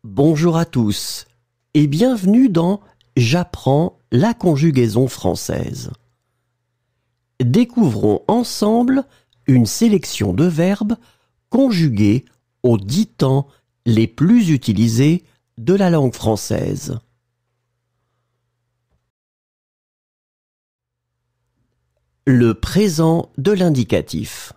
Bonjour à tous et bienvenue dans J'apprends la conjugaison française. Découvrons ensemble une sélection de verbes conjugués aux 10 temps les plus utilisés de la langue française. Le présent de l'indicatif.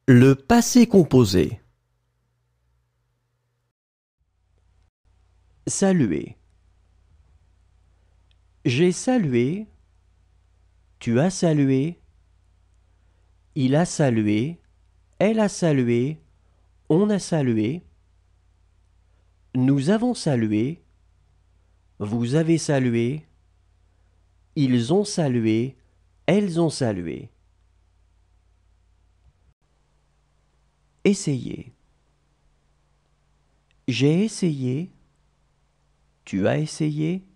Le passé composé. Saluer. J'ai salué, tu as salué, il a salué, elle a salué, on a salué, nous avons salué, vous avez salué, ils ont salué, elles ont salué. Essayer. J'ai essayé, tu as essayé,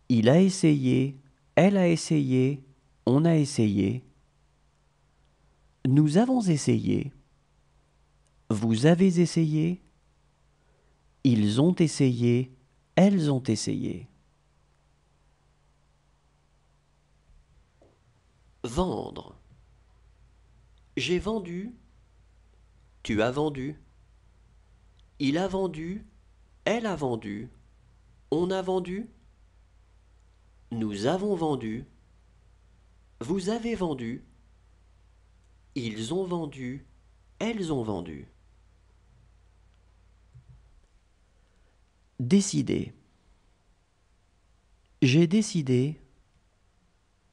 il a essayé, elle a essayé, on a essayé. Nous avons essayé, vous avez essayé, ils ont essayé, elles ont essayé. Vendre. J'ai vendu, tu as vendu, il a vendu, elle a vendu, on a vendu, nous avons vendu, vous avez vendu, ils ont vendu, elles ont vendu. Décider. J'ai décidé,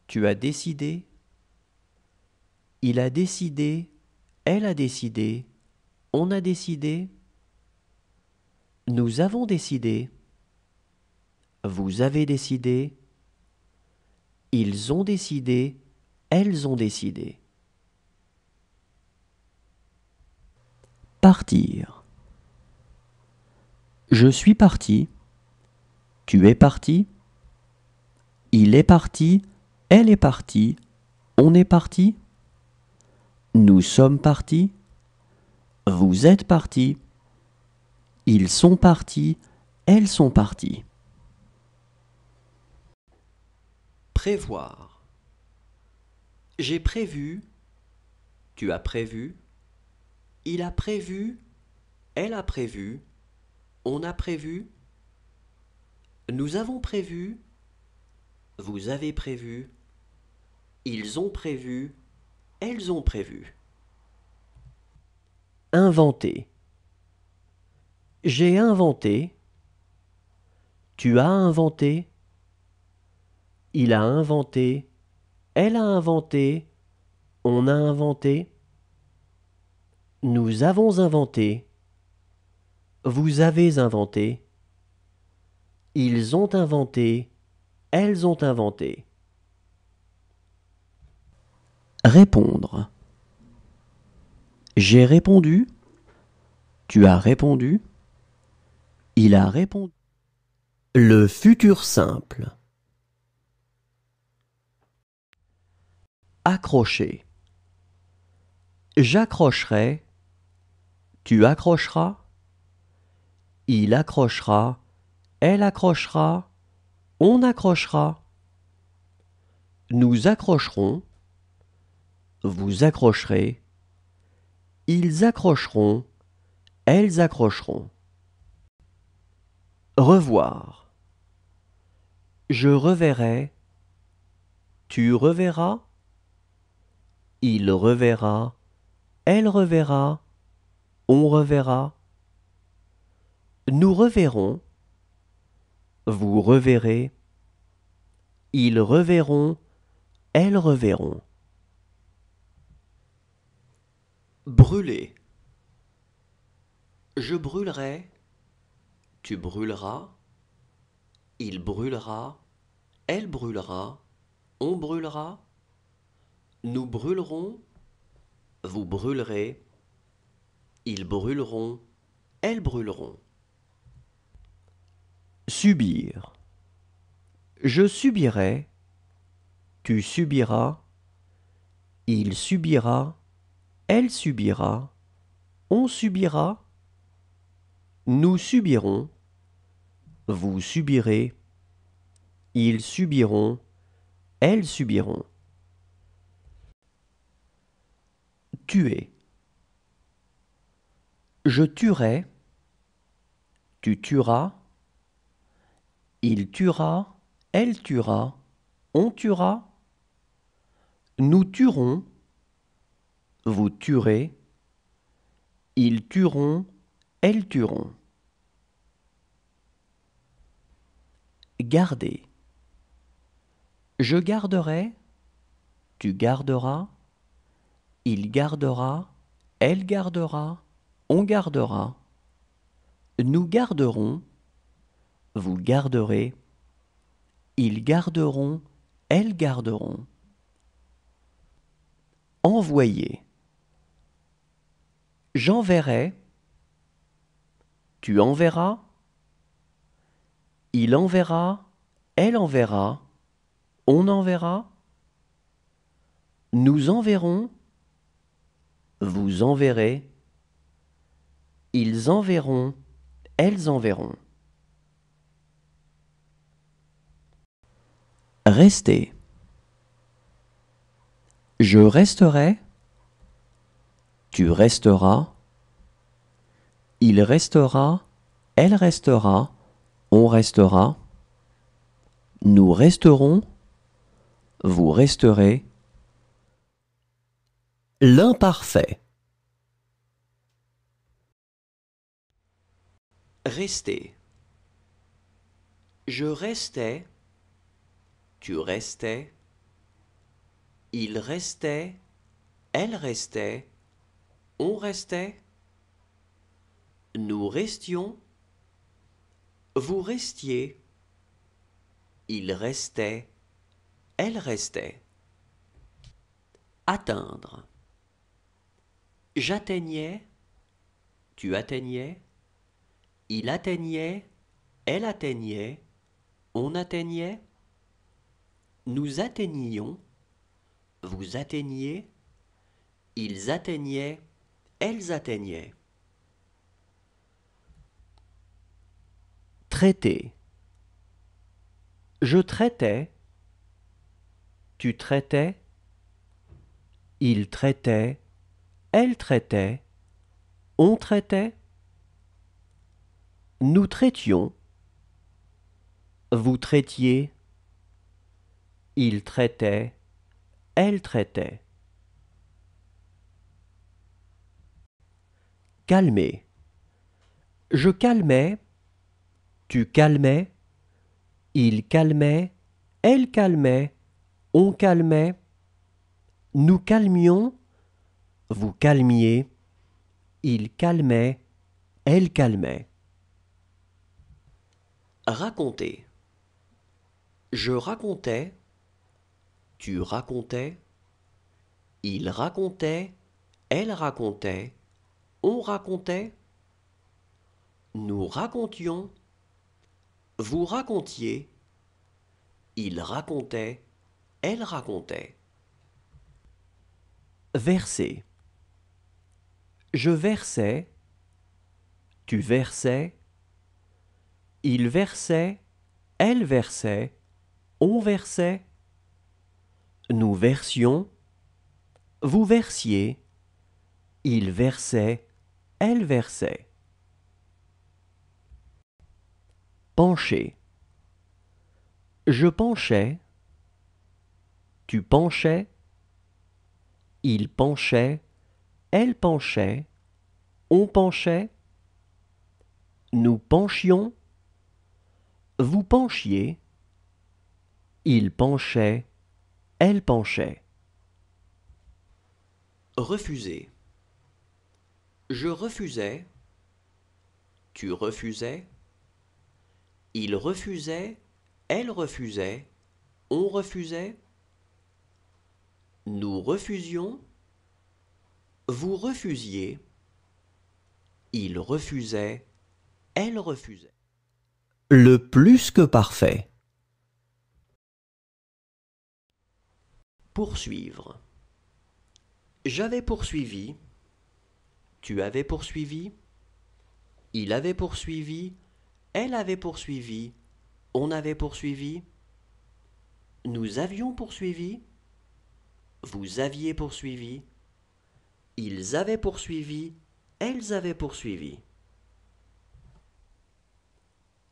tu as décidé, il a décidé, Elle a décidé. On a décidé. Nous avons décidé. Vous avez décidé. Ils ont décidé. Elles ont décidé. Partir. Je suis parti. Tu es parti. Il est parti. Elle est partie. On est parti. Nous sommes partis. Vous êtes partis. Ils sont partis. Elles sont parties. Prévoir. J'ai prévu. Tu as prévu. Il a prévu. Elle a prévu. On a prévu. Nous avons prévu. Vous avez prévu. Ils ont prévu. Elles ont prévu. Inventer. J'ai inventé. Tu as inventé. Il a inventé. Elle a inventé. On a inventé. Nous avons inventé. Vous avez inventé. Ils ont inventé. Elles ont inventé. Répondre. J'ai répondu. Tu as répondu. Il a répondu. Le futur simple. Accrocher. J'accrocherai. Tu accrocheras. Il accrochera. Elle accrochera. On accrochera. Nous accrocherons. Vous accrocherez. Ils accrocheront. Elles accrocheront. Revoir. Je reverrai. Tu reverras. Il reverra. Elle reverra. On reverra. Nous reverrons. Vous reverrez. Ils reverront. Elles reverront. Brûler. Je brûlerai. Tu brûleras. Il brûlera. Elle brûlera. On brûlera. Nous brûlerons. Vous brûlerez. Ils brûleront. Elles brûleront. Subir. Je subirai. Tu subiras. Il subira. Elle subira. On subira. Nous subirons. Vous subirez. Ils subiront. Elles subiront. Tuer. Je tuerai. Tu tueras. Il tuera. Elle tuera. On tuera. Nous tuerons. Vous tuerez. Ils tueront. Elles tueront. Garder. Je garderai. Tu garderas. Il gardera. Elle gardera. On gardera. Nous garderons. Vous garderez. Ils garderont. Elles garderont. Envoyer. J'enverrai. Tu enverras. Il enverra. Elle enverra. On enverra. Nous enverrons. Vous enverrez. Ils enverront. Elles enverront. Rester. Je resterai. Tu resteras. Il restera. Elle restera. On restera. Nous resterons. Vous resterez. L'imparfait. Rester. Je restais. Tu restais. Il restait. Elle restait. On restait. Nous restions. Vous restiez. Il restait. Elle restait. Atteindre. J'atteignais. Tu atteignais. Il atteignait. Elle atteignait. On atteignait. Nous atteignions. Vous atteigniez. Ils atteignaient. Elles atteignaient. Traiter. Je traitais. Tu traitais. Il traitait. Elle traitait. On traitait. Nous traitions. Vous traitiez. Il traitait. Elle traitait. Calmer. Je calmais. Tu calmais. Il calmait. Elle calmait. On calmait. Nous calmions. Vous calmiez. Il calmait. Elle calmait. Raconter. Je racontais. Tu racontais. Il racontait. Elle racontait. On racontait. Nous racontions. Vous racontiez. Il racontait. Elle racontait. Verser. Je versais. Tu versais. Il versait. Elle versait. On versait. Nous versions. Vous versiez. Il versait. Elle versait. Pencher. Je penchais. Tu penchais. Il penchait. Elle penchait. On penchait. Nous penchions. Vous penchiez. Il penchait. Elle penchait. Refuser. Je refusais. Tu refusais. Il refusait. Elle refusait. On refusait. Nous refusions. Vous refusiez. Il refusait. Elle refusait. Le plus que parfait. Poursuivre. J'avais poursuivi. Tu avais poursuivi. Il avait poursuivi. Elle avait poursuivi. On avait poursuivi. Nous avions poursuivi. Vous aviez poursuivi. Ils avaient poursuivi. Elles avaient poursuivi.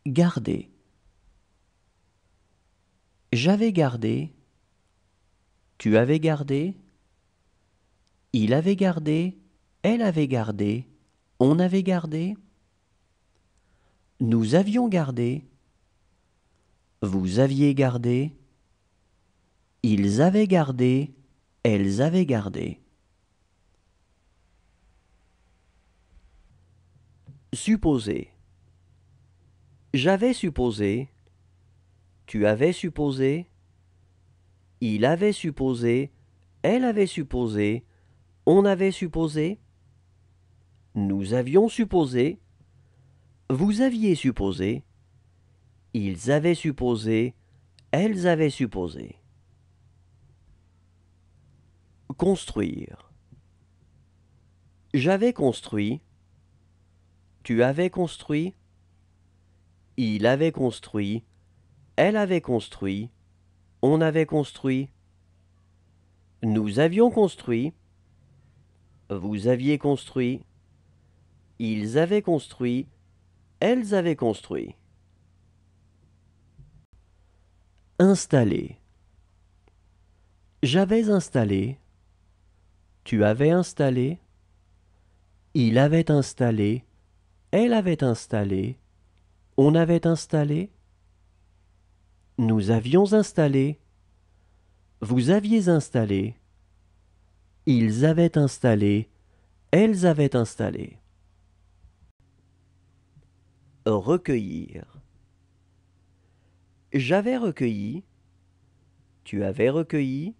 Garder. J'avais gardé. Tu avais gardé. Il avait gardé. Elle avait gardé. On avait gardé. Nous avions gardé. Vous aviez gardé. Ils avaient gardé. Elles avaient gardé. Supposer. J'avais supposé. Tu avais supposé. Il avait supposé. Elle avait supposé. On avait supposé. Nous avions supposé. Vous aviez supposé. Ils avaient supposé. Elles avaient supposé. Construire. J'avais construit. Tu avais construit. Il avait construit. Elle avait construit. On avait construit. Nous avions construit. Vous aviez construit. Ils avaient construit. Elles avaient construit. Installer. J'avais installé. Tu avais installé. Il avait installé. Elle avait installé. On avait installé. Nous avions installé. Vous aviez installé. Ils avaient installé. elles avaient installé. Recueillir. J'avais recueilli, tu avais recueilli,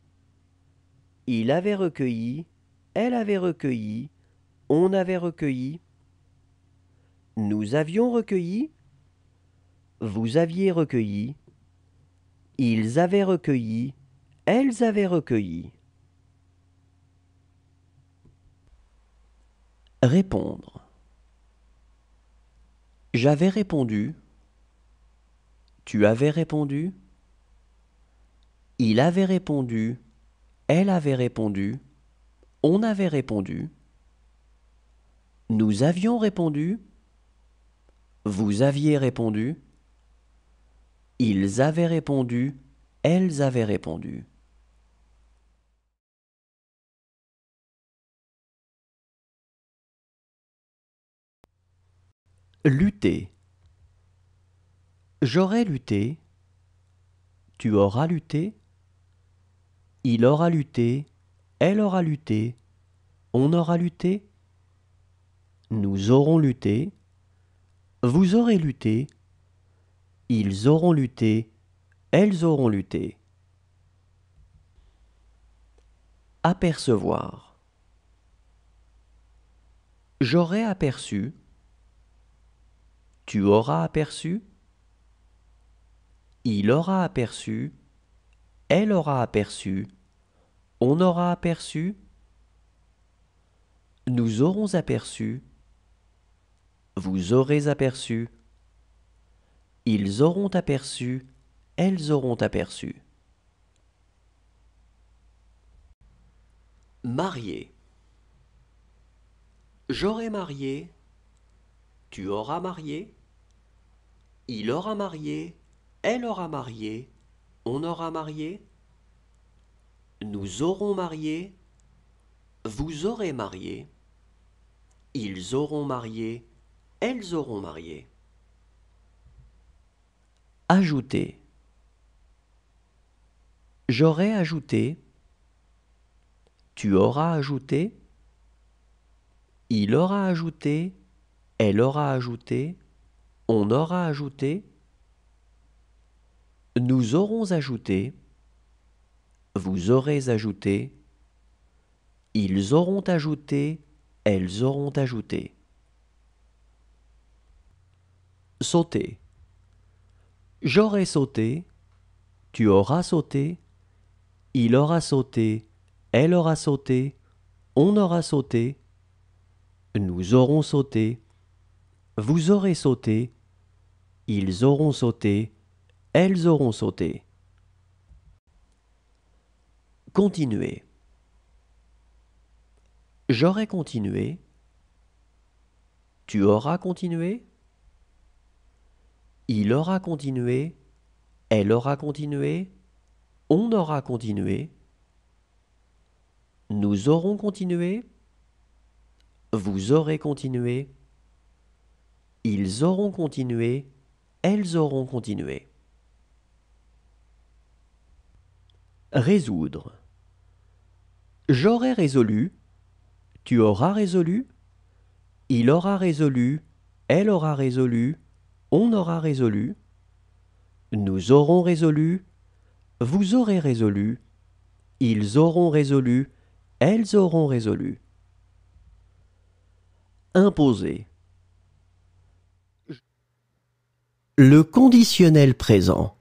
il avait recueilli, elle avait recueilli, on avait recueilli, nous avions recueilli, vous aviez recueilli, ils avaient recueilli, elles avaient recueilli. Répondre. J'avais répondu, tu avais répondu, il avait répondu, elle avait répondu, on avait répondu, nous avions répondu, vous aviez répondu, ils avaient répondu, elles avaient répondu. Lutter. J'aurais lutté, tu auras lutté, il aura lutté, elle aura lutté, on aura lutté, nous aurons lutté, vous aurez lutté, ils auront lutté, elles auront lutté. Apercevoir. J'aurais aperçu, tu auras aperçu, il aura aperçu, elle aura aperçu, on aura aperçu, nous aurons aperçu, vous aurez aperçu, ils auront aperçu, elles auront aperçu. Marier. J'aurai marié, tu auras marié, il aura marié, elle aura marié, on aura marié, nous aurons marié, vous aurez marié, ils auront marié, elles auront marié. Ajouter. J'aurai ajouté, tu auras ajouté, il aura ajouté, elle aura ajouté, on aura ajouté, nous aurons ajouté, vous aurez ajouté, ils auront ajouté, elles auront ajouté. Sauter. J'aurai sauté, tu auras sauté, il aura sauté, elle aura sauté, on aura sauté, nous aurons sauté, vous aurez sauté, ils auront sauté, elles auront sauté. Continuer. J'aurai continué, tu auras continué, il aura continué, elle aura continué, on aura continué, nous aurons continué, vous aurez continué, ils auront continué, elles auront continué. Résoudre. J'aurai résolu, tu auras résolu, il aura résolu, elle aura résolu, on aura résolu, nous aurons résolu, vous aurez résolu, ils auront résolu, elles auront résolu. Imposer. Le conditionnel présent.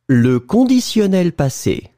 Le conditionnel passé.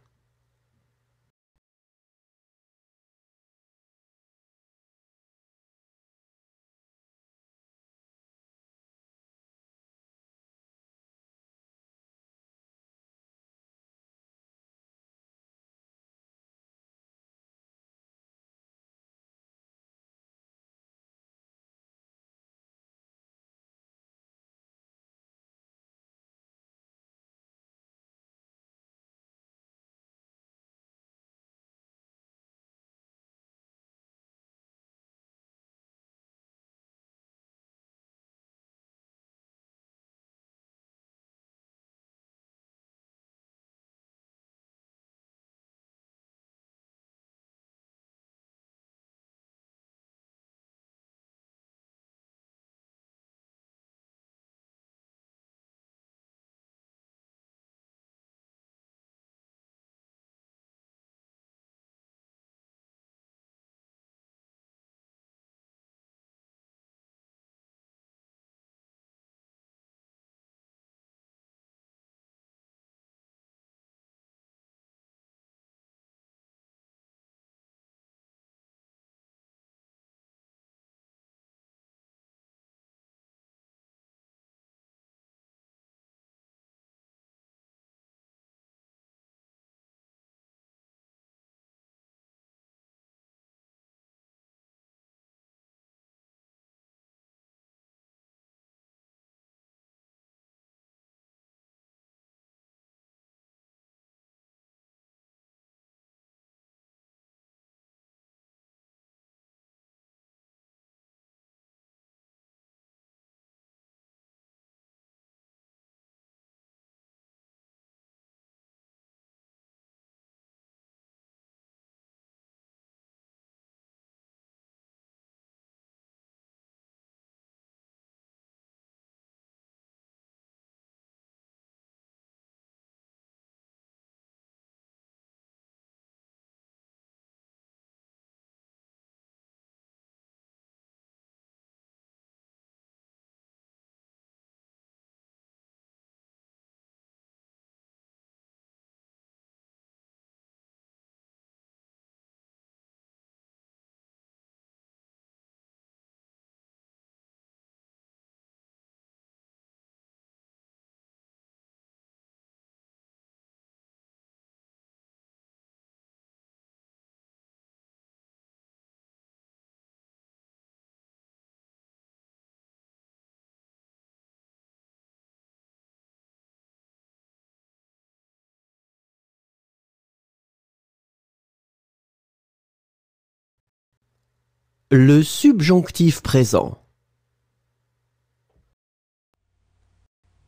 Le subjonctif présent.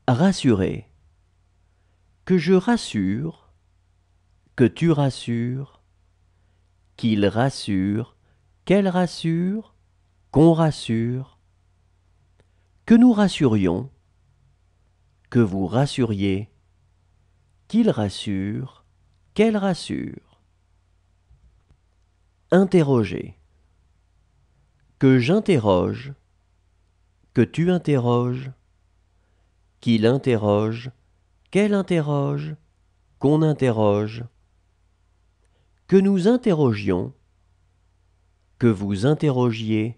Rassurer. Que je rassure, que tu rassures, qu'il rassure, qu'elle rassure, qu'on rassure, que nous rassurions, que vous rassuriez, qu'il rassure, qu'elle rassure. Interroger. Que j'interroge, que tu interroges, qu'il interroge, qu'elle interroge, qu'on interroge, que nous interrogions, que vous interrogiez,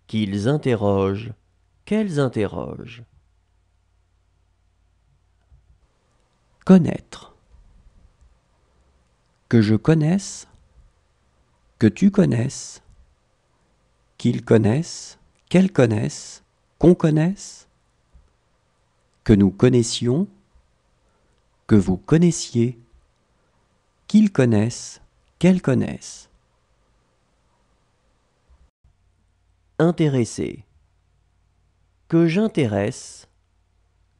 qu'ils interrogent, qu'elles interrogent. Connaître. Que je connaisse, que tu connaisses, qu'ils connaissent, qu'elles connaissent, qu'on connaisse, que nous connaissions, que vous connaissiez, qu'ils connaissent, qu'elles connaissent. Intéresser. Que j'intéresse,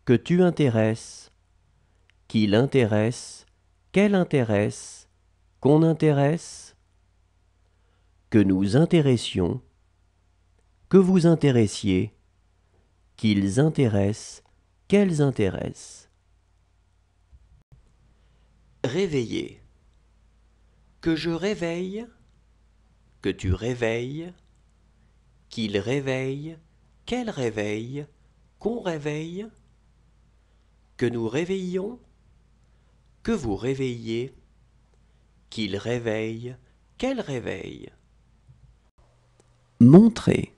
que tu intéresses, qu'il intéresse, qu'elle intéresse, qu'on intéresse, que nous intéressions, que vous intéressiez, qu'ils intéressent, qu'elles intéressent. Réveiller. Que je réveille, que tu réveilles, qu'il réveille, qu'elle réveille, qu'on réveille, que nous réveillions, que vous réveilliez, qu'il réveille, qu'elle réveille. Montrer.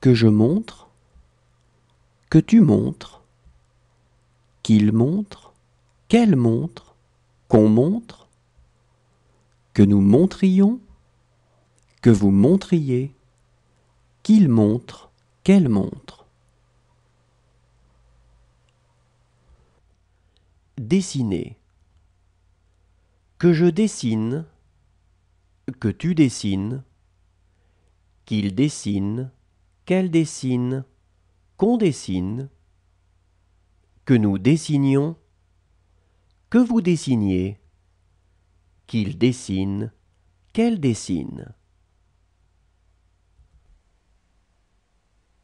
Que je montre, que tu montres, qu'il montre, qu'elle montre, qu'on montre, que nous montrions, que vous montriez, qu'il montre, qu'elle montre. Dessiner. Que je dessine, que tu dessines, qu'il dessine, qu'elle dessine, qu'on dessine, que nous dessinions, que vous dessiniez, qu'il dessine, qu'elle dessine.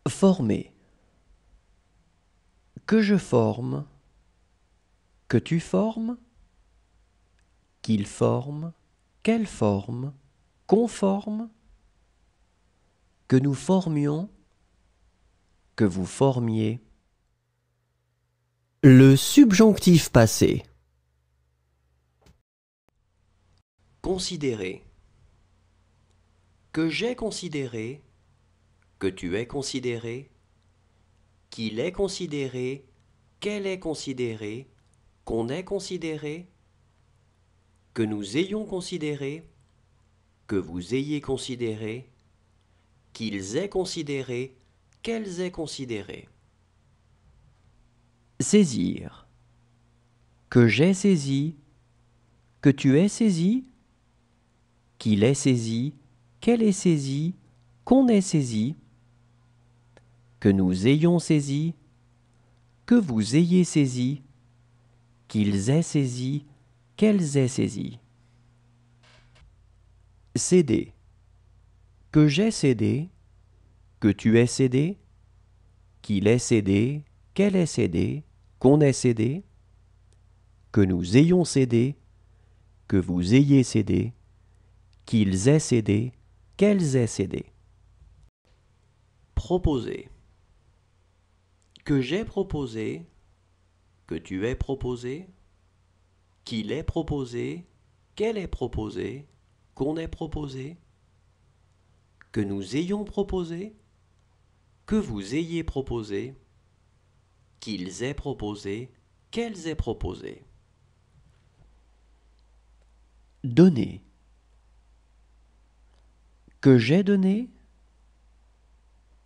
Former. Que je forme, que tu formes, qu'il forme, qu'elle forme, qu'on forme, que nous formions, que vous formiez. Le subjonctif passé. Considérer. Que j'ai considéré, que tu aies considéré, qu'il est considéré, qu'elle est considérée, qu'on ait considéré, que nous ayons considéré, que vous ayez considéré, qu'ils aient considéré, qu'elles aient considéré. Saisir. Que j'ai saisi, que tu aies saisi, qu'il ait saisi, qu'elle ait saisi, qu'on ait saisi, que nous ayons saisi, que vous ayez saisi, qu'ils aient saisi, qu'elles aient saisi. Céder. Que j'ai cédé, que tu aies cédé, qu'il ait cédé, qu'elle ait cédé, qu'on ait cédé, que nous ayons cédé, que vous ayez cédé, qu'ils aient cédé, qu'elles aient cédé. Proposer. Que j'ai proposé, que tu aies proposé, qu'il ait proposé, qu'elle ait proposé, qu'on ait proposé, que nous ayons proposé, que vous ayez proposé, qu'ils aient proposé, qu'elles aient proposé. Donner. Que j'ai donné,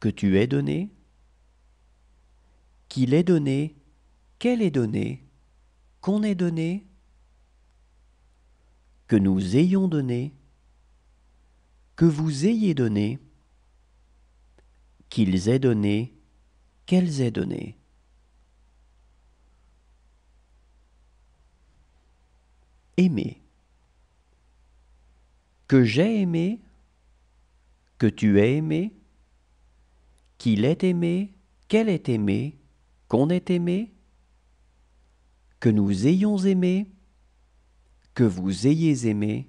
que tu aies donné, qu'il ait donné, qu'elle ait donné, qu'on ait donné, que nous ayons donné, que vous ayez donné, qu'ils aient donné, qu'elles aient donné. Aimer. Que j'ai aimé, que tu aies aimé, qu'il ait aimé, qu'elle ait aimé, qu'on ait aimé, que nous ayons aimé, que vous ayez aimé,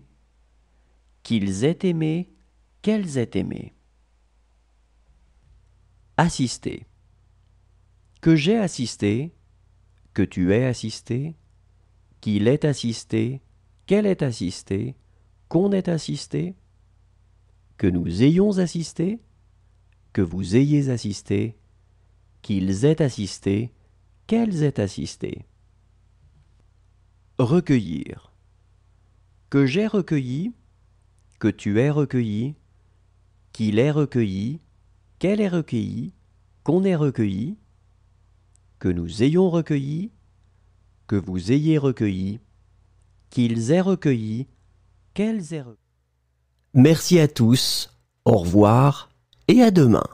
qu'ils aient aimé, qu'elles aient aimé. Assister. Que j'ai assisté, que tu aies assisté, qu'il ait assisté, qu'elle ait assisté, qu'on ait assisté, que nous ayons assisté, que vous ayez assisté, qu'ils aient assisté, qu'elles aient assisté. Recueillir. Que j'ai recueilli, que tu aies recueilli, qu'il ait recueilli, qu'elle ait recueilli, qu'on ait recueilli, que nous ayons recueilli, que vous ayez recueilli, qu'ils aient recueilli, qu'elles aient recueilli. Merci à tous, au revoir et à demain.